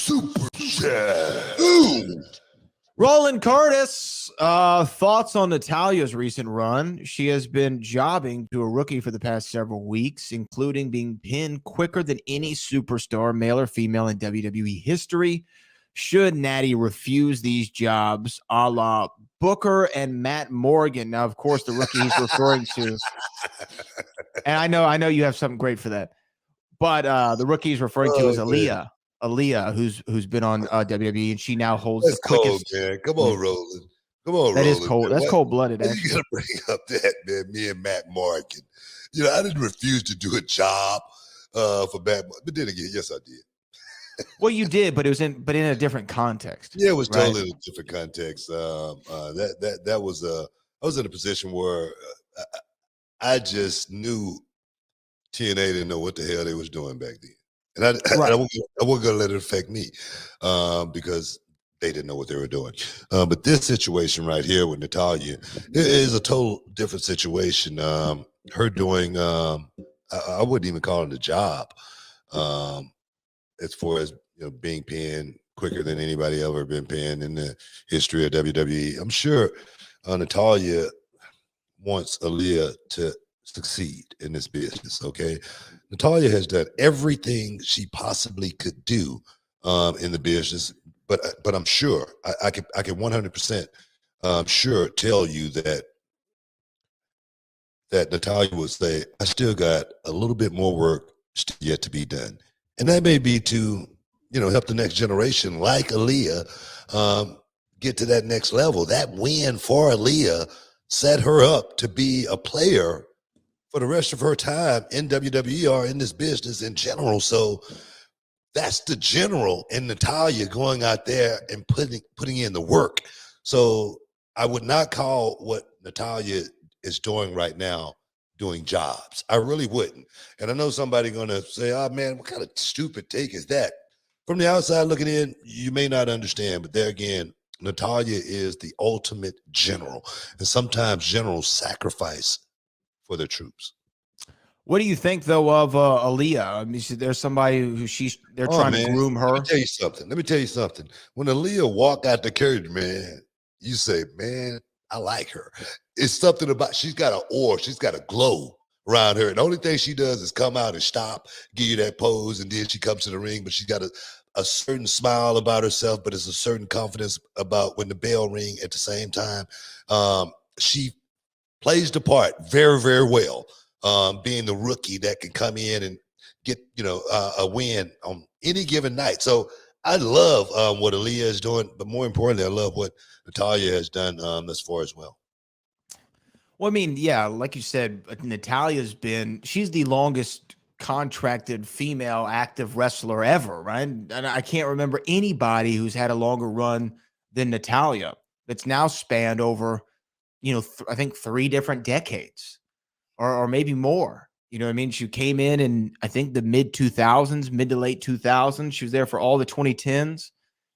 Super Chat. Ooh. Roland Curtis, thoughts on Natalia's recent run. She has been jobbing to a rookie for the past several weeks, including being pinned quicker than any superstar, male or female, in WWE history. Should Natty refuse these jobs, a la Booker and Matt Morgan? Now, of course, the rookie he's referring to, and I know you have something great for that, but the rookie he's referring to is Aliyah. Aliyah, who's been on WWE, and she now holds That's the quickest. cold, man. Come on, Roland. Come on, That Roland. is cold. That's cold-blooded, You actually. got to bring up that, man, me and Matt Morgan. You know, I didn't refuse to do a job for Matt, but then again, yes, I did. Well, you did, but it was in a different context. Yeah, it was right? totally in a different context. That was I was in a position where I just knew TNA didn't know what the hell they was doing back then. And I wasn't going to let it affect me because they didn't know what they were doing. But this situation right here with Natalia it is a total different situation. Her doing, I wouldn't even call it a job as far as being pinned quicker than anybody ever been pinned in the history of WWE. I'm sure Natalia wants Aliyah to succeed in this business. Okay, Natalia has done everything she possibly could do in the business, but I'm sure I can 100% sure tell you that Natalia would say, I still got a little bit more work still yet to be done, and that may be to help the next generation like Aliyah get to that next level. That win for Aliyah set her up to be a player for the rest of her time in WWE or in this business in general. So that's the general in Natalia going out there and putting in the work. So I would not call what Natalia is doing right now doing jobs. I really wouldn't. And I know somebody going to say, oh man, what kind of stupid take is that? From the outside looking in, you may not understand, but there again, Natalia is the ultimate general. And sometimes generals sacrifice for their troops. What do you think, though, of Aliyah? I mean, there's somebody who they're trying to groom her. Let me tell you something. When Aliyah walk out the curtain, man, you say, man, I like her. It's something about, she's got an aura, she's got a glow around her. And the only thing she does is come out and stop, give you that pose, and then she comes to the ring, but she's got a certain smile about herself, but it's a certain confidence about when the bell ring at the same time. She plays the part very, very well. Being the rookie that can come in and get, a win on any given night. So I love what Aliyah is doing, but more importantly, I love what Natalia has done thus far as well. Well, I mean, yeah, like you said, she's the longest contracted female active wrestler ever, right? And I can't remember anybody who's had a longer run than Natalia. That's now spanned over, I think 3 different decades. Or maybe more. You know what I mean? She came in I think the mid to late 2000s. She was there for all the 2010s,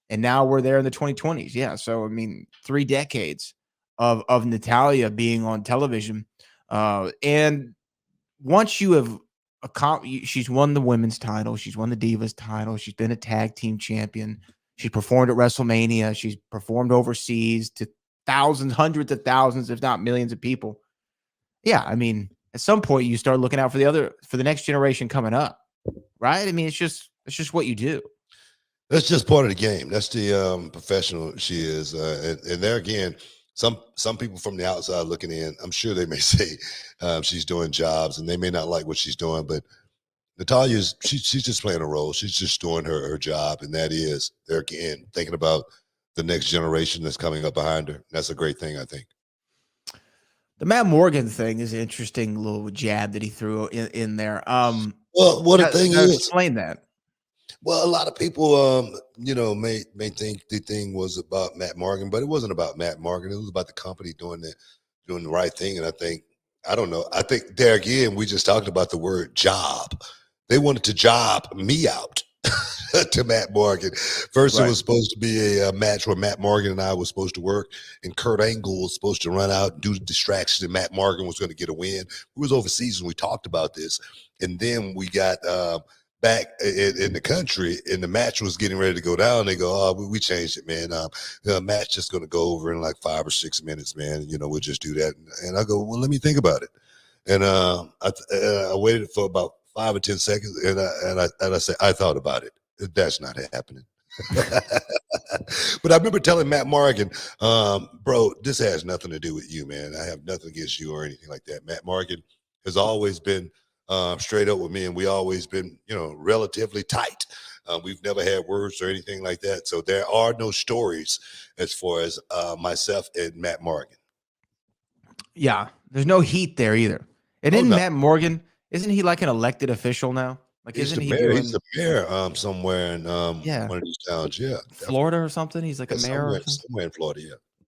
and now we're there in the 2020s. Yeah, so I mean, 3 decades of Natalia being on television, and once you have she's won the women's title, she's won the Divas title, she's been a tag team champion, she's performed at WrestleMania, she's performed overseas to thousands, hundreds of thousands, if not millions of people. Yeah, I mean, at some point you start looking out for the next generation coming up, right? I mean, it's just what you do. That's just part of the game. That's the professional she is, and there again, some people from the outside looking in, I'm sure they may say she's doing jobs, and they may not like what she's doing, but Natalia's she's just playing a role. She's just doing her job, and that is there again thinking about the next generation that's coming up behind her. That's a great thing, I think. The Matt Morgan thing is an interesting little jab that he threw in there. Well, what the thing is, explain that. Well, a lot of people, may think the thing was about Matt Morgan, but it wasn't about Matt Morgan. It was about the company doing the right thing. And I don't know. I think there again, we just talked about the word job. They wanted to job me out to Matt Morgan. First, It was supposed to be a match where Matt Morgan and I was supposed to work, and Kurt Angle was supposed to run out and do the distraction, and Matt Morgan was going to get a win. We was overseas and we talked about this. And then we got back in the country, and the match was getting ready to go down. They go, "Oh, we changed it, man. The match just going to go over in like 5 or 6 minutes, man. You know, we'll just do that." And I go, "Well, let me think about it." And I waited for about 5 or 10 seconds, and I said, "I thought about it. That's not happening." But I remember telling Matt Morgan, bro, this has nothing to do with you, man. I have nothing against you or anything like that. Matt Morgan has always been straight up with me, and we always been, relatively tight. We've never had words or anything like that. So there are no stories as far as myself and Matt Morgan. Yeah, there's no heat there either. And Oh isn't no, Matt Morgan, isn't he like an elected official now? Like, he's isn't the he mayor. He's doing, the mayor somewhere in yeah, one of these towns. Yeah, definitely. Florida or something? He's like a Yeah, mayor or somewhere, something. somewhere in Florida. Yeah.